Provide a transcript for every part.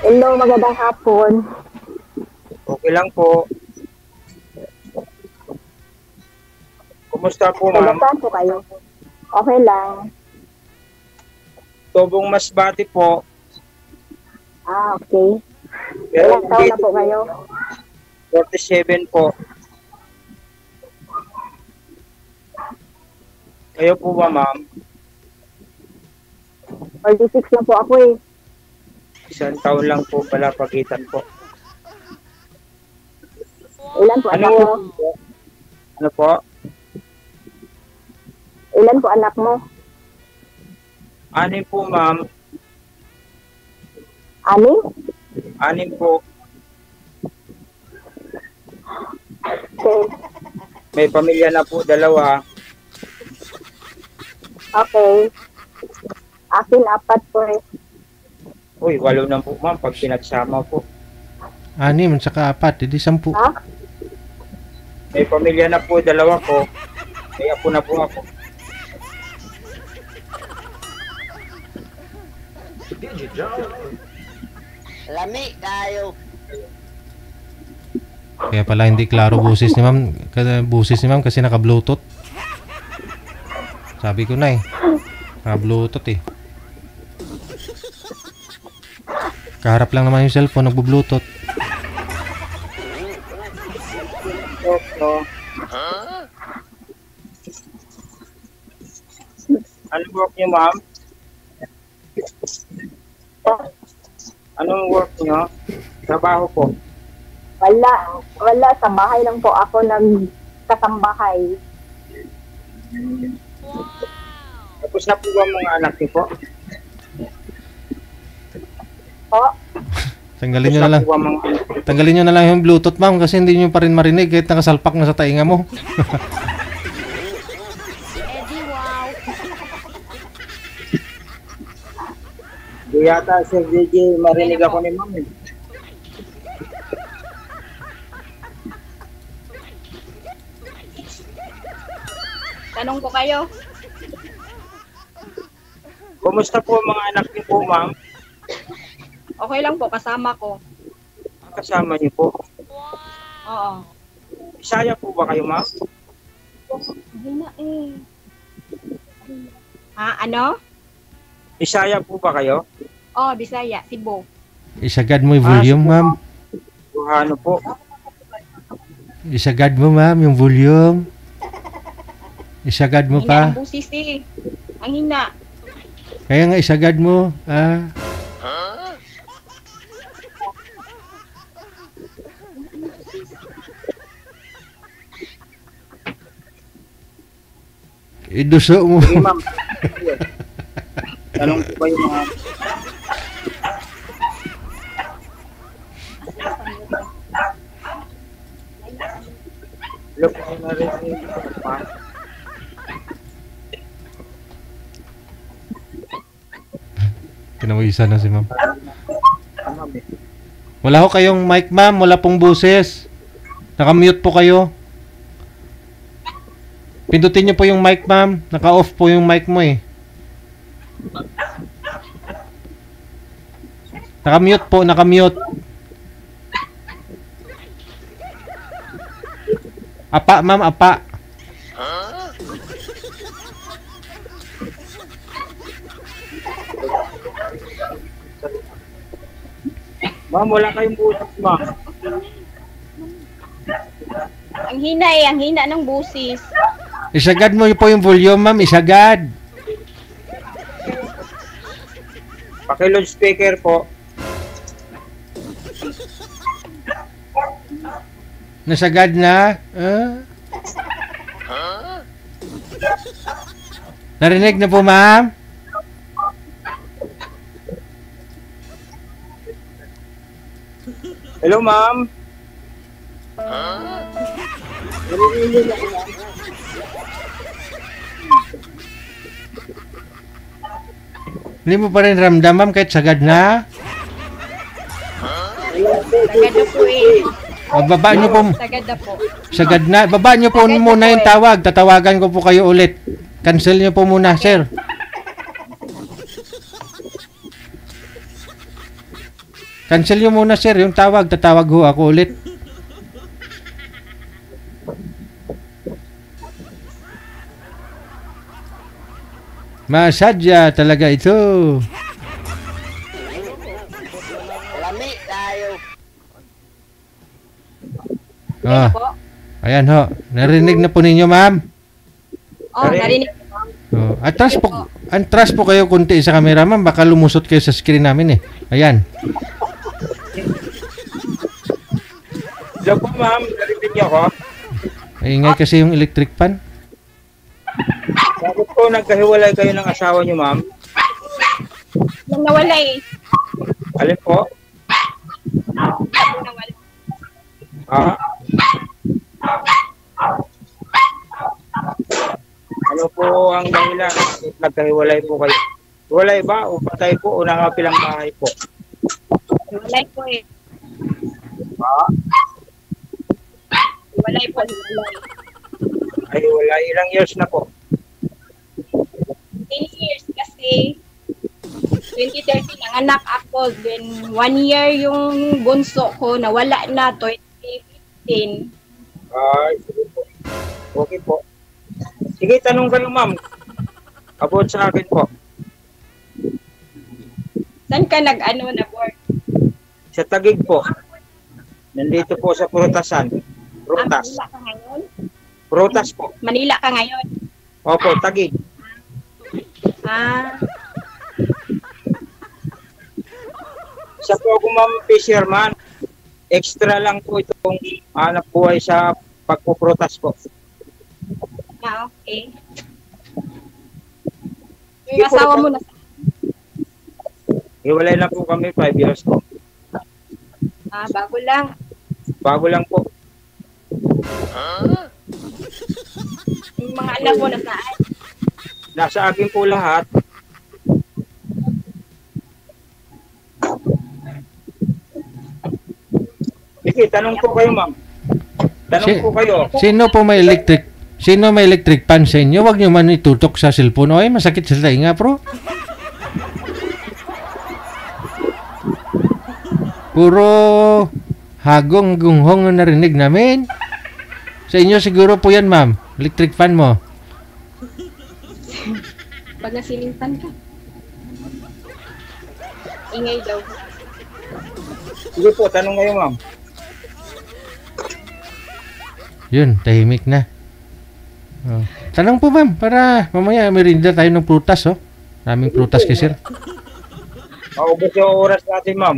Hello, magandang hapon. Okay lang po. Kumusta po, Taga ma'am? saan po kayo? Okay lang. Tobong Masbate po. Okay. Pero Ilang taon na po kayo? 47 po. Kayo po ba, ma'am? 46 na po ako eh. Isang taon lang po pala pagitan po. Ilan po anak mo? Ano po? Ilan po anak mo? Anim po, ma'am. Anim? Anim po. Okay. May pamilya na po, dalawa. Okay. Akin, 4 po eh. Uy, 8 na po, ma'am, pag pinagsama po. 6 at saka 4, edi 10. Ha? May pamilya na po, dalawa ko. May apo na po ako. Lami tayo. Kaya pala hindi klaro busis ni ma'am kasi naka-bluetooth. Sabi ko na eh. Naka-bluetooth eh. Kaharap lang naman yung cellphone, nagbo-bluetooth. So, ano work niyo, ma'am? Anong work niyo? Trabaho po. Wala. Sa bahay lang po ako nagkasambahay. Tapos na po ba mga anak niyo po? Po? Tanggalin nyo na lang. Tapos po ba mga anak niyo? Tanggalin nyo na lang yung bluetooth ma'am kasi hindi nyo pa rin marinig kahit nakasalpak na sa tainga mo. Di yata si DJ marinig ako ni ma'am eh. Tanong ko kayo. Kumusta po ang mga anak niyo po, ma'am? Okay lang po, kasama ko. Ang kasama niyo po. Oo. Bisaya po ba kayo, ma'am? Hina eh. Ha, ano? Bisaya po ba kayo? Oh, Bisaya, Cebu. Isagad mo yung volume ma'am. Ano po? Isagad mo ma'am yung volume. Isagad mo Hina pa. ang busis eh. Ang hina. Kaya nga isagad mo. Ah. Iduso mo. Sige, ma'am. Tanong po ba yung mga... Hello po, narinig ko pa. Kinawisan na si ma'am. Ma'am eh. Wala ho kayong mic ma'am. Wala pong boses. Naka-mute po kayo. Pindutin niyo po yung mic ma'am. Naka-off po yung mic mo eh. Naka-mute po. Naka-mute. Apa ma'am. Apa. Ma'am, wala kayong butas, ma'am. Ang hina eh, ang hina ng busis. Isagad mo po yung volume ma'am. Isagad. Paki-loud speaker po. Nasagad na. Narinig na po ma'am. Hello, ma'am. Hindi mo pa rin ramdam ma'am kahit sagad na. Sagad na po eh. Baba nyo po. Sagad na po. Sagad na. Baba nyo po muna yung tawag. Tatawagan ko po kayo ulit. Cancel nyo po muna, sir. Cancel nyo muna sir yung tawag. Tatawag ho ako ulit. Masadya talaga ito. Lami tayo. Ah, Po. ayan ho. Narinig na po ninyo ma'am. Oh, narinig ko. Oh, atras po kayo kunti sa camera ma'am. Baka lumusot kayo sa screen namin eh. Ayan. Hello po, ma'am. Narinig niyo ako? Ingay kasi yung electric fan. Bakit po nagkahiwalay kayo ng asawa niyo, ma'am? Nung nawala eh. Alin po? Nung nawala. Ah? Ano po ang dahilan? Bakit nagkahiwalay po kayo? Hiwalay ba o patay po o nakapilang bahay po? Walay po eh. Ah? Walay po. Walay. Ay, wala. Ilang years na po? 10 years kasi 2013 ang anak ako. Then 1 year yung bunso ko nawala na 2015. Ay, sige po. Okay po. Sige, tanong kayo, ma'am. About sa akin po. Saan ka nag-ano na work? Sa Taguig po. Nandito po sa Prutasan. Prutas. Manila ka ngayon? Prutas po. Manila ka ngayon? Opo, Taguig. Ah, Sa po ako, ma'am, fisherman. Extra lang po itong anak buhay sa pagpuprutas po. okay. Yung asawa mo na Hiwalay na po kami 5 years po. bago lang. Bago lang po. Yung mga anak mo na saan? Nasa akin po lahat. Sige, tanong po kayo, ma'am. Tanong po kayo. Sino may electric fan sa inyo? Huwag nyo man itutok sa cellphone. Ay, masakit sa tainga, bro. Puro hagong gunghong na narinig namin. Sa inyo siguro po yan, ma'am. Electric fan mo. Pag nasilingtan ka. Ingay daw. Sige po, tanong kayo, ma'am. Yun, tahimik na. Oh. Tanong po, ma'am, para mamaya merinda tayo ng prutas, oh. Raming prutas kay sir. Maubos yung oras natin, ma'am.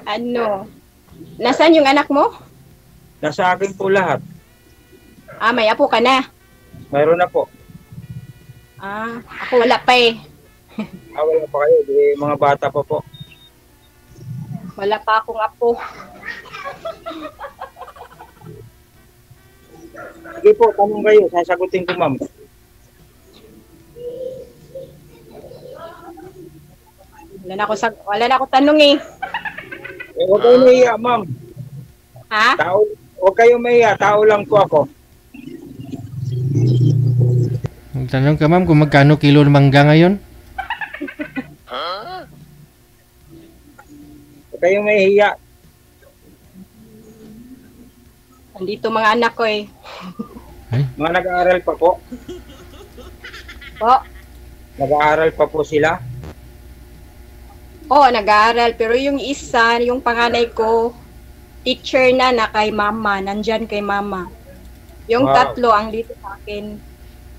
Ano? Nasaan yung anak mo? Nasa akin po lahat. May apo ka na. Mayroon na po. Ako wala pa eh. Wala pa kayo. Di, mga bata pa po. Wala pa akong apo. Sige po, tanong kayo. Sasagutin ko, ma'am. Wala na ako tanong eh. Huwag kayo mahiya, ma'am. Ha? Huwag kayo mahiya. Tao lang po ako. Tanong ka, ma'am, kung magkano kilo ng mangga ngayon? Huwag kayo mahiya. Andito mga anak ko eh. Mga nag-aaral pa po. Po? Nag-aaral pa po sila. Oo, nag-aaral. Pero yung isa, yung panganay ko, teacher na kay mama. Nandyan kay mama. Yung Wow. tatlo ang dito sa akin.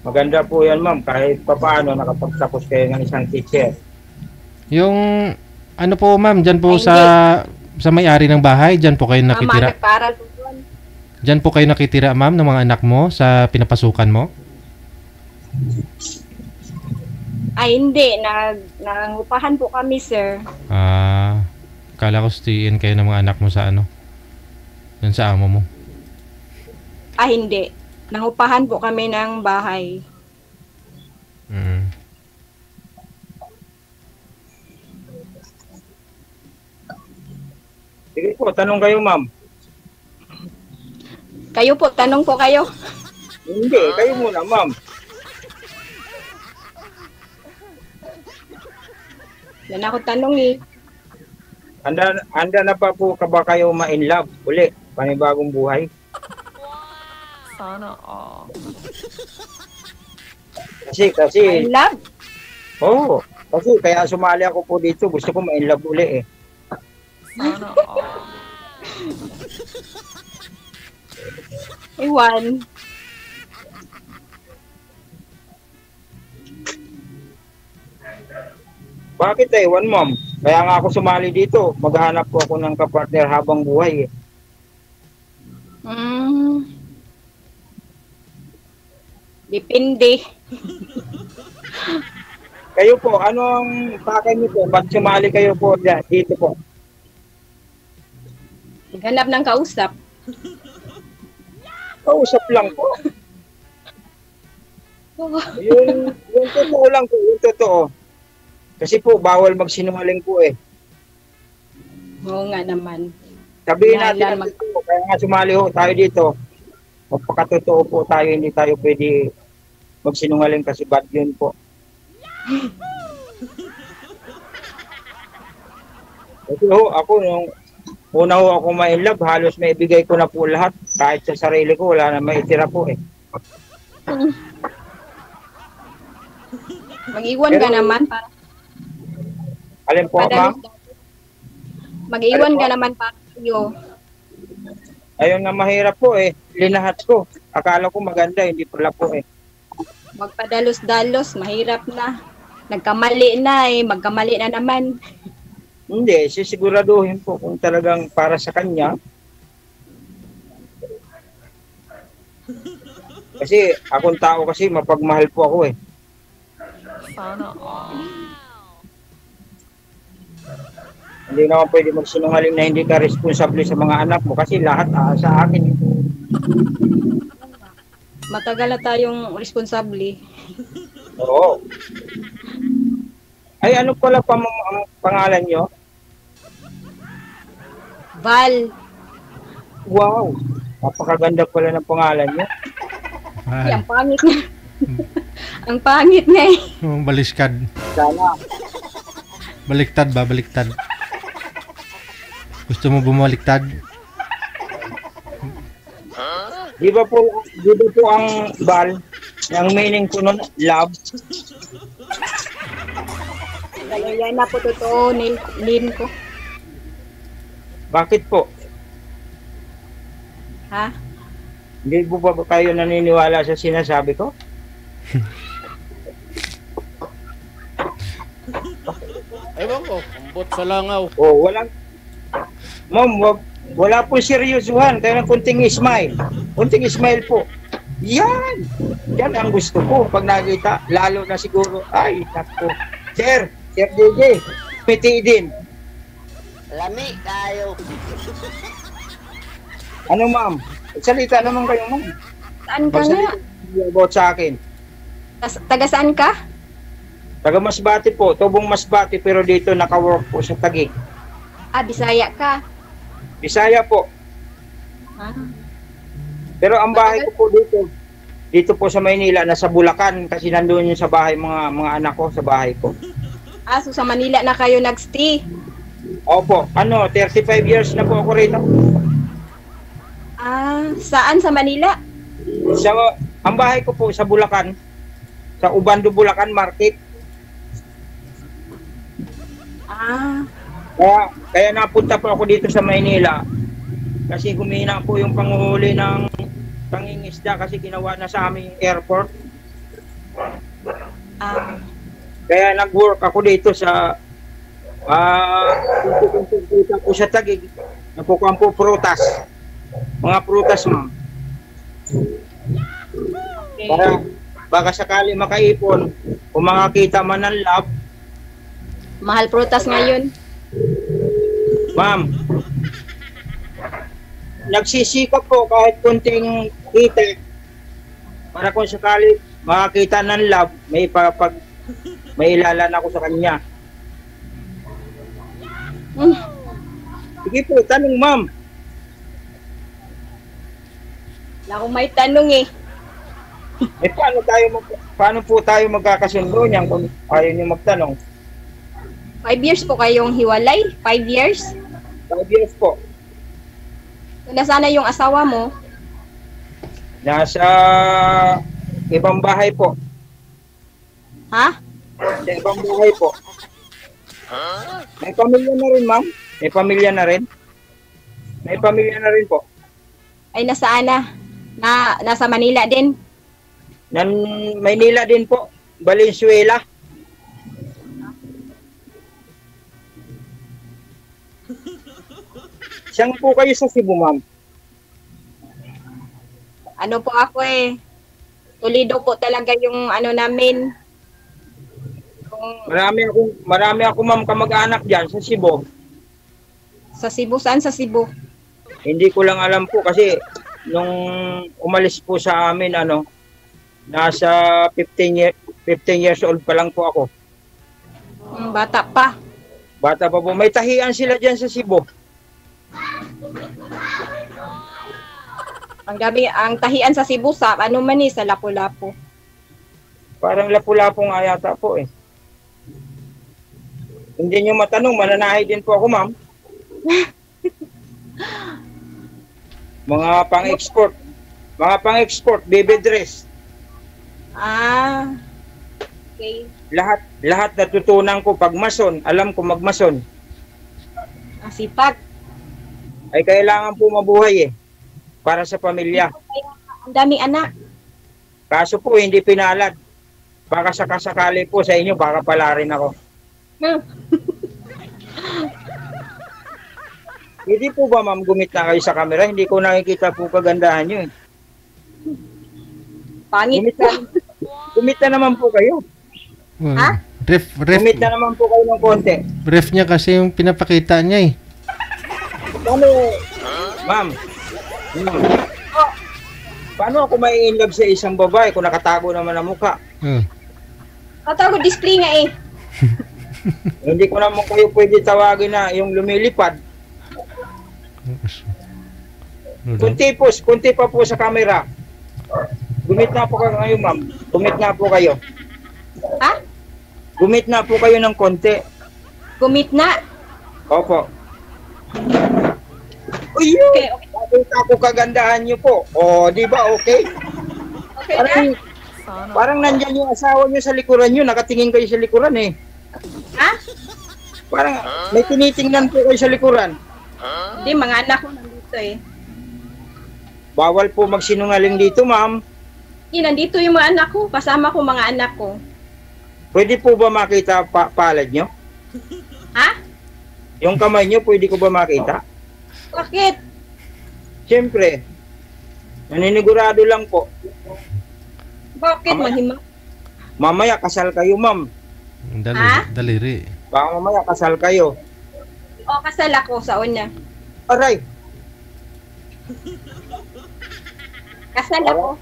Maganda po yan, ma'am. Kahit pa paano nakapagtapos kayo ng isang teacher. Yung, ano po, ma'am, dyan po Ay, sa may-ari ng bahay, dyan po kayo Mama, nakitira. nagpaaral po doon. Dyan po kayo nakitira, ma'am, ng mga anak mo sa pinapasukan mo? Ay, hindi. Nangupahan po kami, sir. Kala ko stiin kayo ng mga anak mo sa ano? Dun sa amo mo. Hindi. Nangupahan po kami ng bahay. Mm. Sige po, tanong kayo, ma'am. Kayo po, tanong po kayo. Hindi, kayo muna, ma'am. Yan ako tanong eh. Anda na pa po ka ba kayo ma-in love? Uli, panibagong buhay. Sana all. Kasi, I love. oo. Kasi kaya sumali ako po dito. Gusto ko ma-in love uli eh. Sana all. Iwan. Bakit Taiwan, ma'am? Kaya nga ako sumali dito. Maghahanap po ako ng kapartner habang buhay eh. Depende. Kayo po, anong pakay niyo po? Ba't sumali kayo po dito po? Maghanap ng kausap. Kausap lang po. Yung totoo lang po, yung totoo. Kasi po, bawal magsinungaling po eh. Oo nga naman. Sabihin Yan, natin yan, ang totoo. Kaya nga sumali ho tayo dito. Magpakatotoo po tayo, hindi tayo pwede magsinungaling kasi bad yun po. Kasi ho, ako nung una ho ako ma-inlove, halos may ibigay ko na po lahat. Kahit sa sarili ko, wala na maitira po eh. Mag-iwan ka Pero- naman para Alin po, ma'am? Mag-iwan Ano ka po? naman para sa'yo. Ayun nga mahirap po eh. Linahat ko. Akala ko maganda, hindi pala po eh. Magpadalos-dalos, mahirap na. Nagkamali na eh, magkamali na naman. Hindi, sisiguraduhin po kung talagang para sa kanya. Kasi akong tao kasi mapagmahal po ako eh. Sana all. Hindi naman pwede magsinungaling na hindi ka responsable sa mga anak mo kasi lahat sa akin. Matagal na tayong responsable. Oo. Ay, ano pala pa ang pangalan nyo? Val, Wow, napakaganda pala ng pangalan nyo. ay, ang pangit na. Ang pangit na eh. Baliskad. Sana. Baliktad ba? Baliktad. Gusto mo bumaliktad? Di ba po ang bal, ang meaning ko nun, love? Yan na po totoo, nilin ko. Bakit po? Ha? Hindi po ba kayo naniniwala sa sinasabi ko? Ewan ko, ambot sa langaw. O, walang... Ma'am, wala po seryosuhan. Kaya ng kunting smile. Kunting smile po. Yan! Yan ang gusto ko pag nakita. Lalo na siguro, ay, nako. Sir JJ, piti din. Lami kayo. Ano ma'am? Salita naman kayo ma'am. Saan ka nga? About sa akin. Taga saan ka? Taga Masbate po. Tubong Masbate pero dito naka-work po sa Taguig. Ah, Bisaya ka. Bisaya po. Ah. Pero ang bahay ko po dito po sa Maynila, nasa Bulacan kasi nandoon yung sa bahay mga anak ko sa bahay ko. Ah, so sa Manila na kayo nagstay. Opo, 35 years na po ako rito. Ah, saan sa Manila? Ang bahay ko po sa Bulacan, sa Ubando, Bulacan Market. Ah, Kaya napunta po ako dito sa Maynila kasi humina po yung panguhuli ng pangingisda kasi ginawa na sa aming airport. ah, Kaya nag-work ako dito sa dito po sa Taguig. Napukuhan po prutas. Mga prutas, ma'am. okay. Para baka sakali makaipon, kung makakita man ng love, Mahal prutas ngayon. ma'am, nagsisikap po kahit kunting kita para kung sakali makakita ng love, may ilalan ako sa kanya. Hmm. Sige po, tanong ma'am. Wala akong may tanong eh. Paano po tayo magkakasundo niyan kung ayaw niyo magtanong? 5 years po kayong hiwalay? 5 years? 5 years po. Nasaan na yung asawa mo? Nasa ibang bahay po. Ha? Sa ibang bahay po. May pamilya na rin, ma'am. May pamilya na rin. May pamilya na rin po. Ay, nasaan na? Nasa Manila din? Maynila din po. Valenzuela. Saan po kayo sa Cebu, ma'am? Ano po ako Toledo po talaga yung ano namin. Marami ako ma'am kamag-anak diyan sa Cebu. Sa Cebu, saan sa Cebu? Hindi ko lang alam po kasi nung umalis po sa amin nasa 15 years old pa lang po ako. Bata pa. Bata pa po. May tahian sila diyan sa Cebu. Ang tahian sa Cebu sa ano man sa Lapu-Lapu. Parang Lapu-Lapu nga yata po eh. Hindi nyo matanong, mananahi din po ako, ma'am. Mga pang-export. Mga pang-export, baby dress. Ah. Okay. Lahat natutunan ko pag mason, alam ko magmason. Sipag. Ay kailangan po mabuhay para sa pamilya. Ang daming anak. Kaso po hindi pinalad. Baka sakasakali po sa inyo, baka pala rin ako. Hindi po ba ma'am gumit na kayo sa camera? Hindi ko nakikita po kagandahan nyo eh. Pangit Gumit na naman po kayo. Ha? Gumit na naman po kayo ng konti. Ref niya kasi yung pinapakita niya Paano, ma'am? Paano ako may in love sa isang babae kung nakatago naman ang mukha? Katago display nga Hindi ko naman kayo pwede tawagin na yung lumilipad. Kunti pa po sa camera. Gumit na po kayo, ma'am. Gumit na po kayo. Ha? Gumit na po kayo ng konti. Gumit na? Opo. Uy, Okay. nakita ko kagandahan niyo po. O, di ba okay? Okay na? Parang nandyan yung asawa niyo sa likuran niyo. Nakatingin kayo sa likuran eh. Ha? Parang may tinitingnan po kayo sa likuran. Hindi, mga anak ko nandito Bawal po magsinungaling dito, ma'am. Hindi, nandito yung mga anak ko. Kasama ko mga anak ko. Pwede po ba makita palad niyo? Ha? Yung kamay niyo, pwede ko ba makita? Bakit? Siyempre. Naninigurado lang po. Bakit? Mahima? Mamaya kasal kayo, ma'am. Daliri. Baka mamaya kasal kayo. O, kasal ako sa una. Aray, Kasal ako.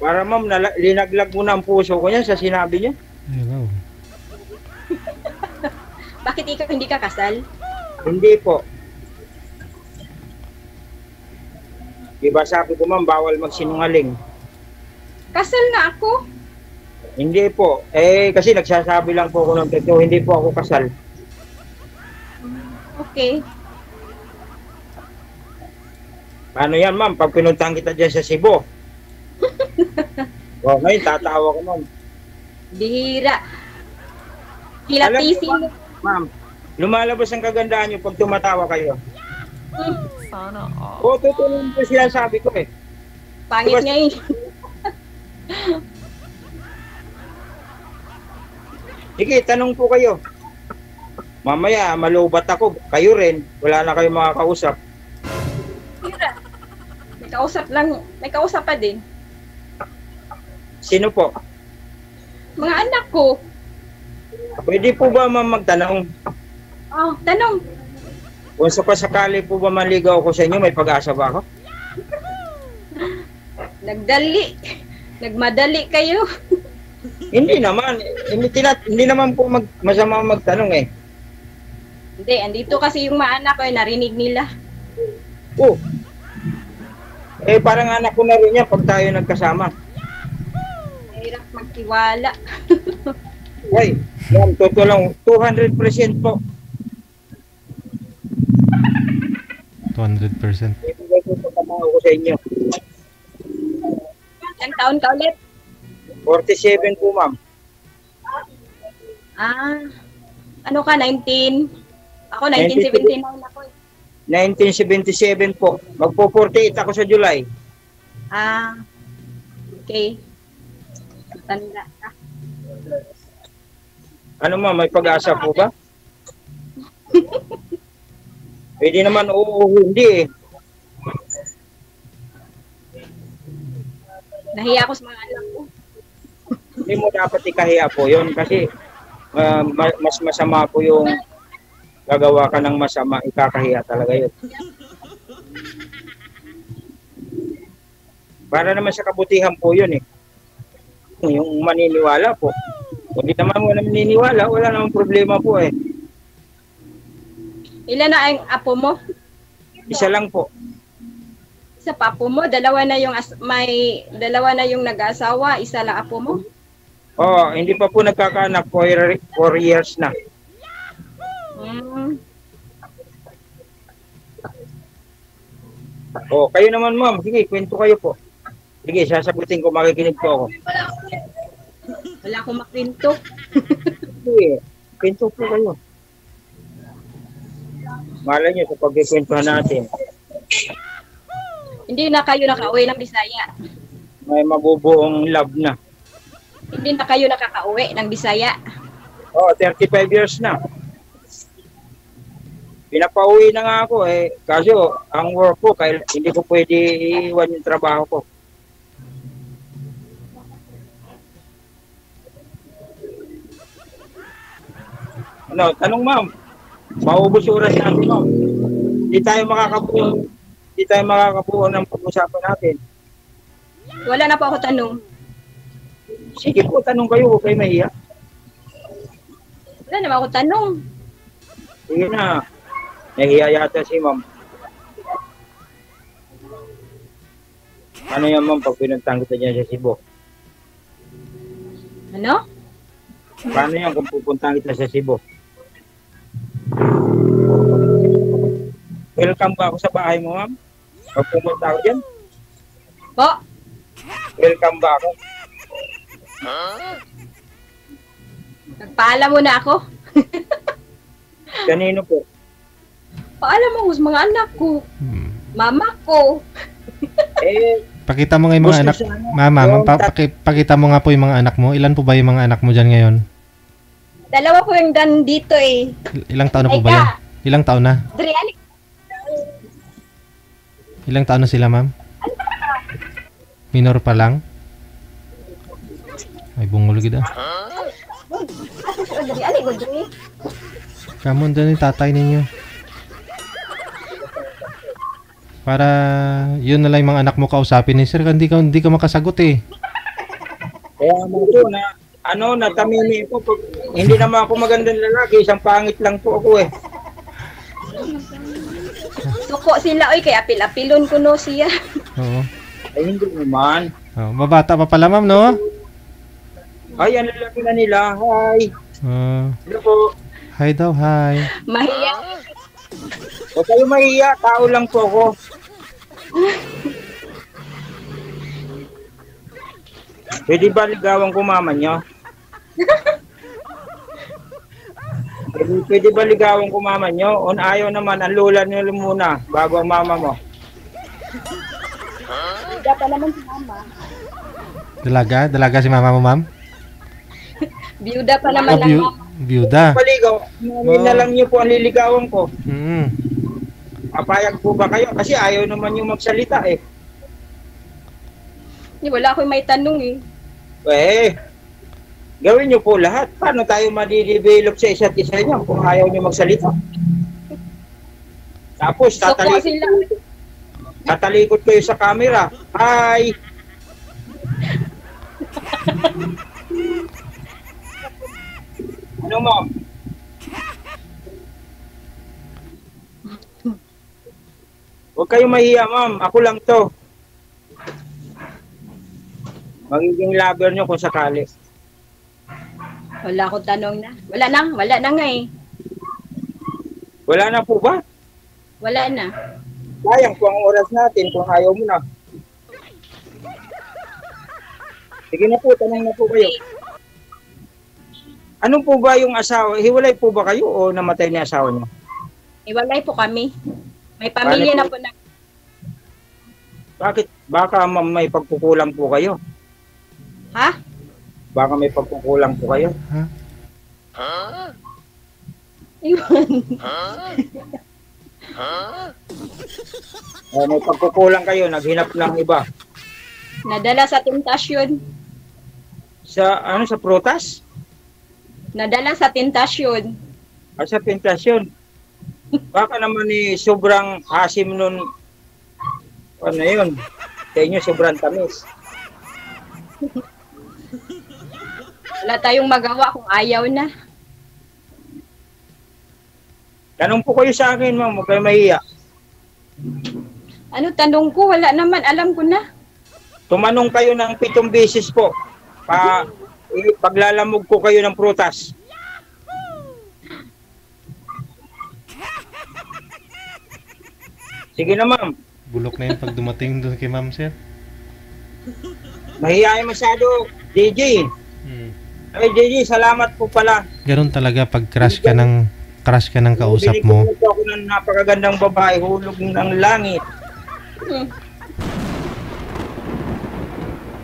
para ma'am, linaglag mo na ang puso ko niya sa sinabi niya. Bakit ikaw hindi ka kasal? Hindi po. Diba sabi ko, ma'am, bawal magsinungaling. Kasal na ako. Hindi po. Kasi nagsasabi lang po ako ng totoo, hindi po ako kasal. Okay. Paano yan, ma'am? Pag pinuntang kita dyan sa Cebu. Ngayon, tatawa ko, ma'am. Bihira. Alam Hilatisi mo, mo. ma'am, lumalabas ang kagandahan niyo pag tumatawa kayo. Sana all. Oo, totoo naman po siya sabi ko eh. Pangit nga Sige, tanong po kayo. Mamaya, malubat ako. Kayo rin. Wala na kayong makakausap. Bihira. May kausap lang. May kausap pa din. Sino po? Mga anak ko. Pwede po ba ma'am magtanong? Oh, tanong. Kung sakali po ba maligaw ko sa inyo, may pag-asa ba ako? Nagmadali kayo. Hindi naman. Hindi naman po masama magtanong eh. Hindi, andito kasi yung mga anak ko, narinig nila. Oh. Parang anak ko na rin yan pag tayo nagkasama. Mahirap magtiwala. Why? Ma'am, totoo lang, 200% po. 200%. Ibigay ko sa trabaho ko sa inyo. Ilang taon ka ulit? 47 po, ma'am. Ano ka, 19? Ako, 1979 ako eh. 1977 po. Magpo-48 ako sa July. Okay. Matanda ka. Ano ma'am, may pag-asa po ba? Pwede naman oo, hindi eh. Nahiya ako sa mga anak ko. Hindi mo dapat ikahiya po yun kasi mas masama po yung gagawa ka ng masama, ikakahiya talaga yun. Para naman sa kabutihan po yun eh. Yung maniniwala po. Kung di naman mo na maniniwala, wala namang problema po eh. Ilan na ang apo mo? Isa lang po. Isa pa apo mo? Dalawa na yung nag-asawa, isa lang apo mo? Oo, hindi pa po nagkakaanak, 4 years na. Oh, kayo naman ma'am, sige, kwento kayo po. Sige, sasagutin ko, makikinig po ako. Wala akong makwento. Sige, kwento po kayo. Malay nyo sa pagkikwentuhan natin. Hindi na kayo nakauwi ng Bisaya. May mabubuong love na. Hindi na kayo nakakauwi ng Bisaya. Oh, 35 years na. Pinapauwi na nga ako eh. Kaso, ang work ko, hindi ko pwede iwan yung trabaho ko. Ano, tanong ma'am. Maubos oras natin ma'am. Hindi tayo makakabuo ng pag-usapan natin. Wala na po ako tanong. Sige po, tanong kayo, huwag kayo mahiya. Wala naman ako tanong. Sige na. Nahiya yata si ma'am. Ano yan ma'am pag pinuntahan kita dyan sa Cebu? Ano? Paano yan kung pupuntahan kita sa Cebu? Welcome ba ako sa bahay mo ma'am? Pag pumunta ako dyan? Po? Welcome ba ako? Nagpaalam mo na ako. Kanino po? Paalam mo sa mga anak ko. Mama ko. Pakita mo nga yung mga anak. Mama, pakita mo nga po yung mga anak mo. Ilan po ba yung mga anak mo dyan ngayon? Dalawa ko yung dan dito eh. Ilang taon na po ba yan? Ilang taon na? Ilang taon na sila, ma'am? Minor pa lang? Ay, bungol gida. Kamon doon yung tatay ninyo. Para yun na lang yung mga anak mo kausapin ni sir, hindi ka makasagot eh. Kaya mo po na natamimi po. Hindi naman ako magandang lalaki, isang pangit lang po ako eh. Suko sila oy kay apil-apilon ko no siya. Oo. Ay hindi naman. Oh, mabata pa pala ma'am, no? Ay, ang lalaki na nila. Hi. Hello po. Hi daw, hi. Mahiya. Huwag kayo mahiya, tao lang po ako. Pwede ba ligawan ko mama nyo? Pwede ba ligawan ko mama nyo? O ayaw naman, ang lola nyo muna bago ang mama mo. Biyuda pa naman si mama. Dalaga si mama mo, ma'am? Biyuda pa naman lang mama. Biyuda. Paligaw, na lang nyo po ang liligawan ko. Mm. Papayag po ba kayo? Kasi ayaw naman yung magsalita eh. Wala akong may tanong eh. Gawin nyo po lahat. Paano tayo madidevelop sa isa't isa niyo kung ayaw nyo magsalita? Tapos, tatalikot kayo sa camera. Hi! Ano mo? Huwag kayong mahiya, ma'am. Ako lang to. Magiging lover nyo kung sakali. Wala ko tanong na. Wala na nga eh. Wala na po ba? Wala na. Sayang po ang oras natin kung ayaw mo na. Sige na po, tanong na po kayo. Ano po ba yung asawa? Hiwalay po ba kayo o namatay niya asawa niyo? Iwalay po kami. May pamilya na po na. Bakit? Baka may pagkukulang po kayo. Ha? Baka may pagkukulang po kayo. Iwan. O may pagkukulang kayo, naghinap lang iba. Nadala sa tentasyon. Sa prutas? Nadala sa tentasyon. Sa pintasyon. Baka naman sobrang asim nun. Ano yun? Sa inyo sobrang tamis. Wala tayong magawa kung ayaw na. Tanong po kayo sa akin, ma'am. Huwag kayo mahiya. Ano tanong ko? Wala naman. Alam ko na. Tumanong kayo ng 7 beses po. Paglalamog ko kayo ng prutas. Sige na, ma'am. Bulok na yun pag dumating doon kay ma'am, sir. Mahihayin masyado, JJ. Ay, JJ, salamat po pala. Ganun talaga pag crush ka ng kausap mo. Binigyan po ako ng napakagandang babae, hulog ng langit.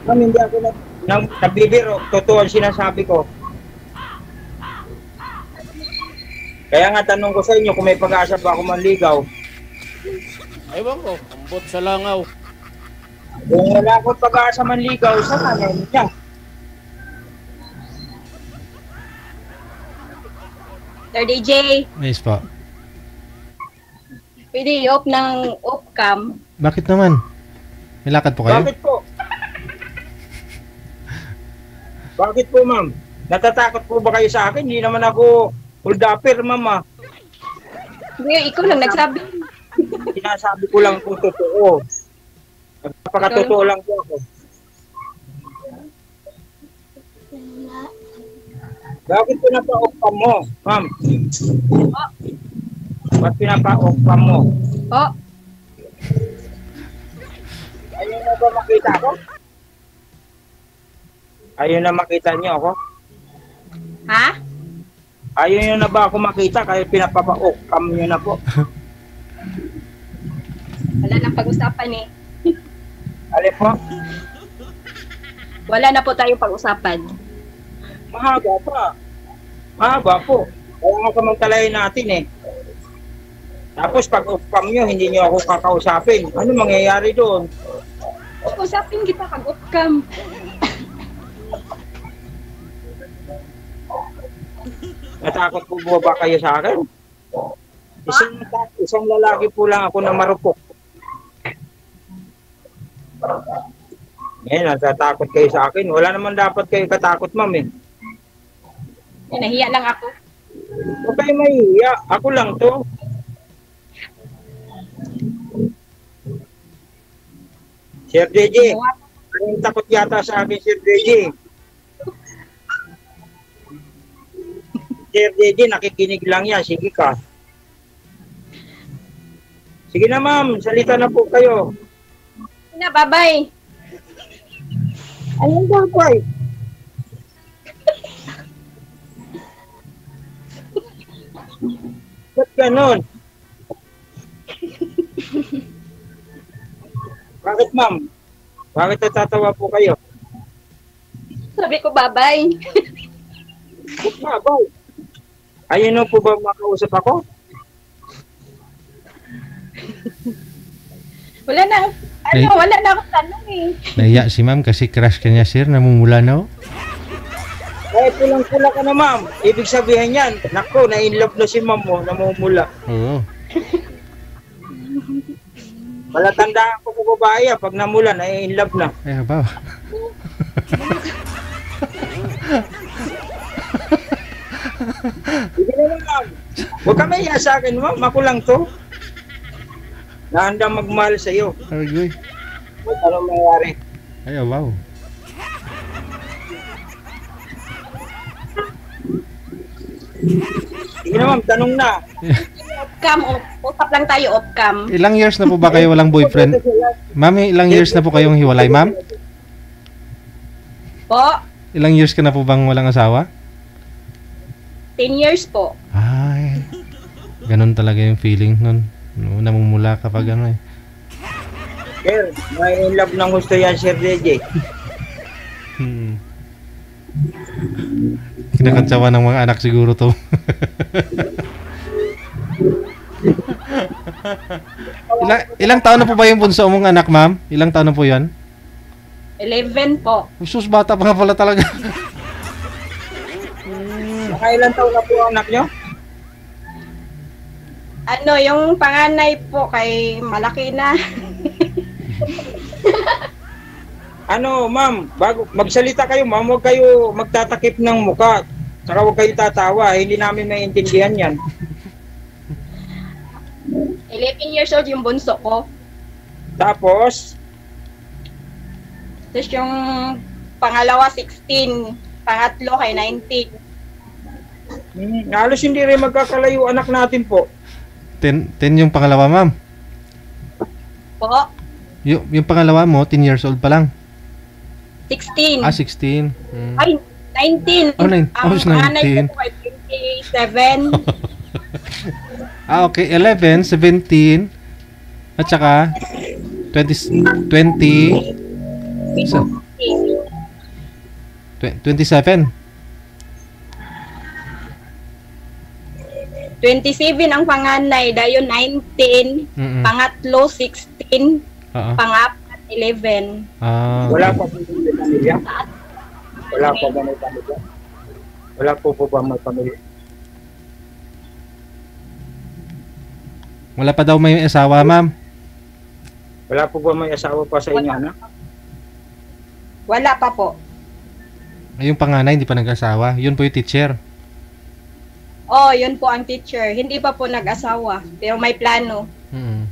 Ma'am, hindi ako nagbibiro. Totoo ang sinasabi ko. Kaya nga tanong ko sa inyo kung may pag-asa ba ako manligaw. Ewan ko, ambot sa langaw. Kung wala akong pag-asa manligaw, sa kanan niya. Sir DJ, Nice po. pwede i-off ng off-cam. Bakit naman? May lakad po kayo? Bakit po? Bakit po, ma'am? Natatakot po ba kayo sa akin? Hindi naman ako hold-upper, ma'am. Hindi, ikaw lang nagsabi. Sinasabi ko lang kung totoo. Napakatotoo lang po ako. Bakit pinapa-off-cam mo, ma'am? Ba't pinapa-off-cam mo? Oh, Ayaw na ba makita ako? Ayaw na makita niyo ako? ha? Ayaw niyo na ba ako makita kaya pinapa-off-cam niyo na po? Wala nang pag-usapan eh. Alin po? Wala na po tayong pag-usapan. Mahaba pa. Mahaba po. Kaya nga samantalahin natin eh. Tapos pag off-cam nyo, hindi nyo ako kakausapin. Ano mangyayari doon? Usapin kita pag off-cam. Natakot po ba kayo sa akin? Isang lalaki po lang ako na marupok. Ngayon, natatakot kayo sa akin. Wala naman dapat kayo katakot, ma'am eh. Nahiya lang ako. Huwag kayo mahihiya. Ako lang to. Sir JJ, anong takot yata sa akin, Sir JJ? Sir JJ, nakikinig lang yan. Sige ka. Sige na, ma'am. Salita na po kayo. Na, bye-bye. Anong bagay? Ba't ganon? Bakit, ma'am? Bakit natatawa po kayo? Sabi ko, bye-bye. Ba't babay? Ayun po ba makausap ako? Wala na. Wala na akong tanong eh. Naiya si ma'am kasi crush ka niya, sir. Namumula na, oh. Eh, pulang-pula ka na, ma'am. Ibig sabihin yan, nako, na-inlove na si ma'am mo, namumula. Oo. Palatandaan ko po babae, pag namula, na-inlove na. Ay, ba? Hindi na, ma'am. Huwag ka mahiya sa akin, ma'am. Ako lang to. Nahandang magmahal sa iyo. Argoy. Huwag anong mangyari. Ay, wow. Sige na ma'am, tanong na. Off-cam, usap lang tayo off-cam. Ilang years na po ba kayo walang boyfriend? Ma'am, ilang years na po kayong hiwalay, ma'am? Po, Ilang years ka na po bang walang asawa? 10 years po. Ay, ganun talaga yung feeling nun. Namumula kapag ano eh. Sir, may in love ng gusto yan, Sir DJ. Kinakantsawa ng mga anak siguro to. Ilang taon na po ba yung bunso mong anak, ma'am? Ilang taon na po yan? 11 po. Sus, bata pa nga pala talaga. Mga ilang taon na po ang anak nyo? Ano, yung panganay po kay malaki na. Ano, ma'am, bago magsalita kayo, ma'am, huwag kayo magtatakip ng muka. Saka huwag kayo tatawa, hindi namin maintindihan yan. 11 years old yung bunso ko. Tapos, Tapos yung pangalawa 16, pangatlo kay 19. halos hindi rin magkakalayo anak natin po. 10 yung pangalawa, ma'am. Po, Yung pangalawa mo, 10 years old pa lang. 16. 16. Ay, 19. Oh, Ang panganay 19. ko kay 27. Okay, 11, 17, at saka 20, 27. 27 ang panganay, dayon 19, Mm-mm. pangatlo 16, Oo. pangapat 11. Wala pa po may pamilya? Wala pa ba may pamilya? Wala po ba may pamilya? Wala pa daw may asawa, ma'am. Wala po ba may asawa pa sa inyo, anak? Wala pa po. Yung panganay, hindi pa nag-asawa. Yun po yung teacher. Oh, yun po ang teacher. Hindi pa po nag-asawa, pero may plano. Mm.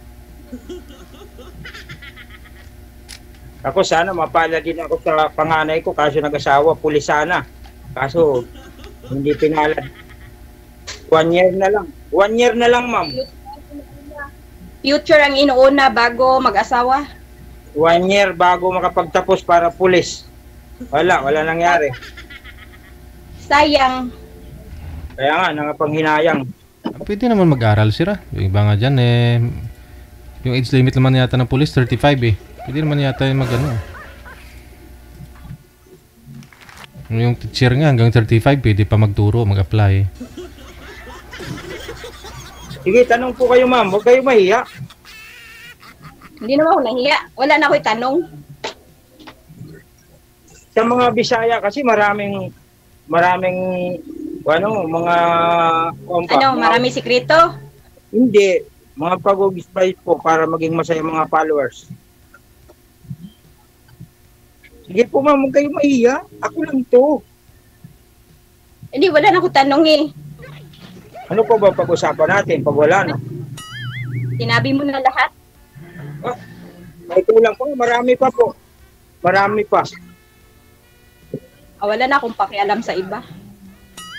Ako sana mapalad din ako sa panganay ko kaso nag-asawa, pulis sana. Kaso hindi pinalad. 1 year na lang. 1 year na lang, ma'am. Future ang inuuna bago mag-asawa. 1 year bago makapagtapos para pulis. Wala nangyari. Sayang. Kaya nga, nangapanghinayang. Pwede naman mag-aral sila. Yung iba nga dyan, yung age limit naman yata ng police, 35 eh. Pwede naman yata yung mag-ano. Yung teacher nga, hanggang 35, pwede pa magturo, mag-apply. Sige, tanong po kayo, ma'am. Huwag kayo mahiya. Hindi naman ako nahiya. Wala na ako'y tanong. Sa mga Bisaya kasi maraming mga Marami sikreto? Hindi, mga pag-advise po para maging masaya mga followers. Sige po, ma'am, huwag kayo mahiya. Ako lang to. Hindi, wala na ako tanong eh. Ano pa ba pag-usapan natin pag wala na? Sinabi mo na lahat. May kulang po, marami pa po. Marami pa. Wala na akong pakialam sa iba.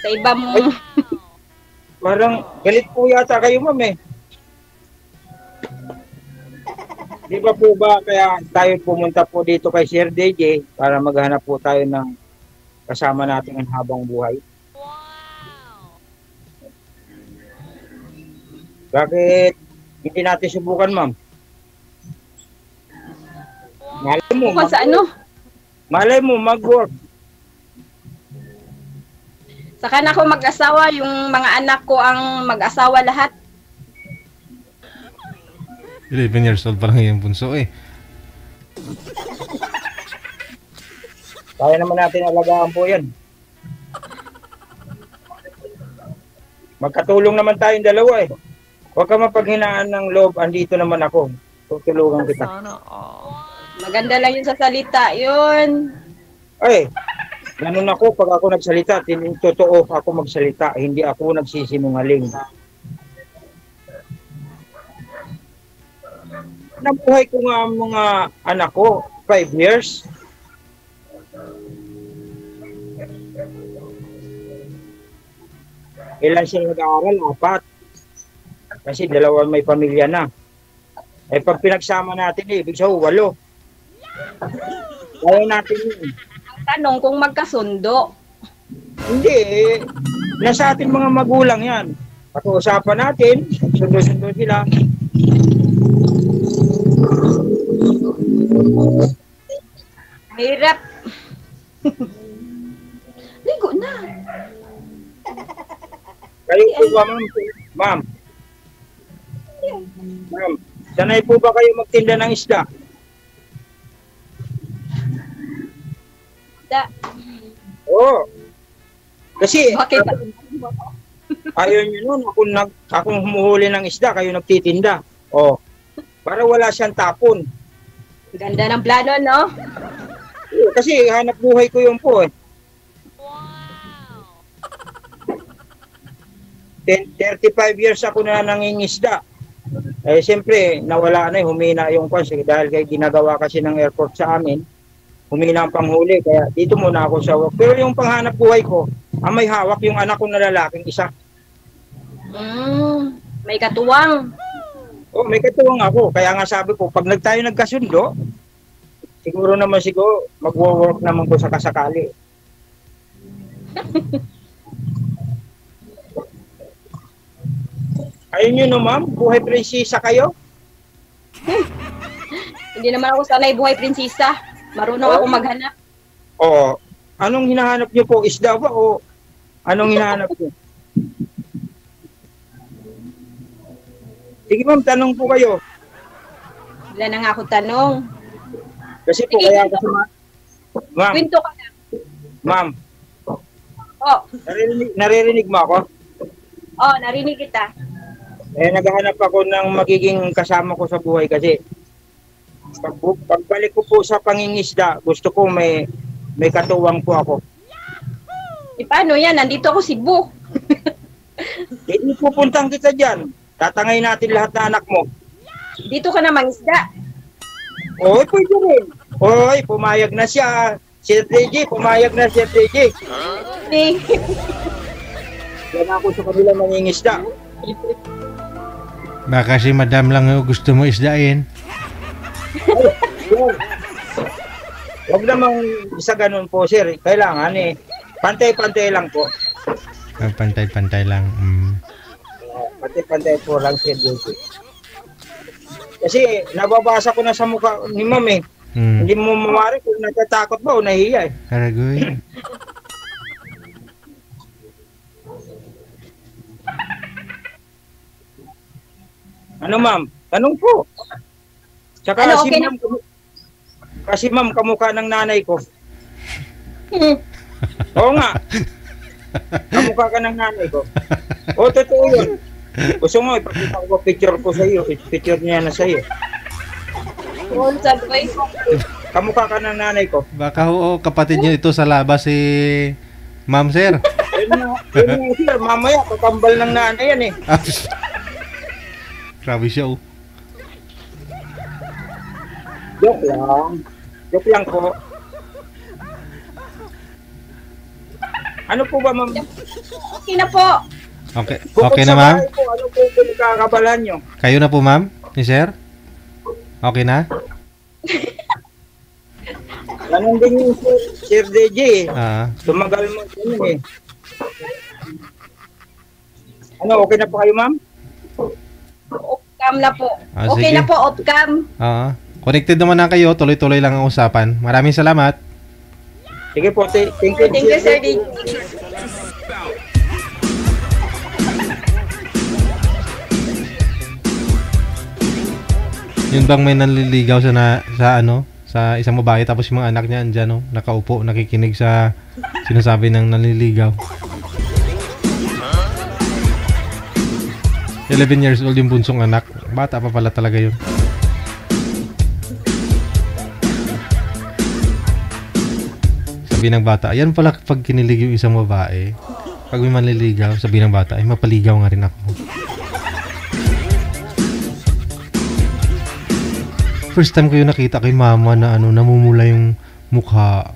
Sa iba mo. Ay. Parang galit po yata kayo, ma'am eh. Di ba po ba kaya tayo pumunta po dito kay Sir DJ para maghanap po tayo ng kasama natin ang habang buhay? Bakit hindi natin subukan, ma'am? Malay mo, Kung sa ano? malay mo mag-work. Saka na ako mag-asawa, yung mga anak ko ang mag-asawa lahat. 11 years old pa lang yung bunso eh. Kaya naman natin alagaan po yan. Magkatulong naman tayong dalawa eh. Huwag ka mapaghinaan ng loob, andito naman ako. Tutulungan kita. Sana all. Maganda lang yun sa salita, yun. Ay, ganun ako pag ako nagsalita, totoo ako magsalita, hindi ako nagsisinungaling. Nabuhay ko nga ang mga anak ko, 5 years. Ilan sila nag-aaral? 4. Kasi 2 may pamilya na. Eh pag pinagsama natin ibig sabihin 8. Kaya natin yun. Ang tanong kung magkasundo. Hindi eh. Nasa ating mga magulang yan. Pag-uusapan natin, sundo-sundo sila. Hirap. Ligo na. Kayo po ba, ma'am? Ma'am? Ma'am, sanay po ba kayo magtinda ng isda? Da. Oo. Kasi, Bakit? ayaw nyo nun, akong humuhuli ng isda, kayo nagtitinda. Oh, para wala siyang tapon. Ganda ng plano, no? Kasi hanap buhay ko yun po eh. 35 years ako na nangingisda. Eh, siyempre, nawala na humina yung kwan. Dahil kay ginagawa kasi ng airport sa amin, humina ang panghuli. Kaya dito muna ako sa work. Pero yung panghanap buhay ko, ang may hawak yung anak ko na lalaking isa. May katuwang. Oh, may katuwang ako. Kaya nga sabi ko, pag tayo nagkasundo, siguro magwo-work naman ko sa kasakali. Ayun nyo no, ma'am? Buhay prinsesa kayo? Hindi naman ako sanay buhay prinsesa. Marunong ako maghanap. Oo. Anong hinahanap nyo po? Isda ba o anong hinahanap nyo? Sige ma'am, tanong po kayo. Wala na nga ako tanong. Kasi po Sige, kaya kwento. kasi ma'am, Kwento ka na. ma'am, Oh, naririnig mo ako? narinig kita. Eh, naghahanap ako ng magiging kasama ko sa buhay kasi pagbalik ko po sa pangingisda, gusto ko may katuwang po ako. Paano yan? Nandito ako Cebu. Hindi pupuntang kita dyan. Tatangay natin lahat na anak mo. Dito ka na mangisda. Oy, pwede rin. Oy, pumayag na siya. Sir DJ, pumayag na Sir DJ. Hindi. Yan ako sa kanila nangingisda. Baka si madam lang yung gusto mo isdain. Huwag namang isa ganun po, sir. Kailangan pantay-pantay lang po. Pantay-pantay lang. Pantay-pantay po lang, Sir DJ. Kasi nababasa ko na sa mukha ni ma'am eh. Hindi mo mamari kung natatakot ba o nahiya eh. Karagoy. Ano ma'am? Tanong po. Tsaka Ano, si okay ma'am, kasi ma'am, kamukha ng nanay ko. Oo nga. Kamukha ka ng nanay ko. O, totoo yun. Gusto mo, ipakita ko picture ko sa iyo. Picture niya na sa iyo. Sabi ko, Kamukha ka ng nanay ko. Baka kapatid nyo ito sa labas si Ma'am Sir. Yun nga, sir. Mamaya, kakambal ng nanay yan eh. Grabe siya Joke lang. Joke lang po. Ano po ba, ma'am? okay na po. Okay, Bukod okay sa na ma'am? bahay po, ano po pinagkakabalan nyo? Kayo na po ma'am? Ni Sir? Okay na? Ganun din yung Sir DJ eh. Tumagal mo din eh. Ano, okay na po kayo, ma'am? Off-cam na po. Okay Sige. na po, off-cam. Connected naman na kayo, tuloy-tuloy lang ang usapan. Maraming salamat. Sige po, thank you. Thank you, Sir DJ. Yun bang may nanliligaw sa isang babae tapos yung mga anak niya andyan nakaupo, nakikinig sa sinasabi ng nanliligaw. 11 years old yung bunsong anak. Bata pa pala talaga yun. Sabi ng bata, ayan pala pag kinilig yung isang babae. Pag may manliligaw, sabi ng bata, ay mapaligaw nga rin ako. First time ko yung nakita kay mama na namumula yung mukha.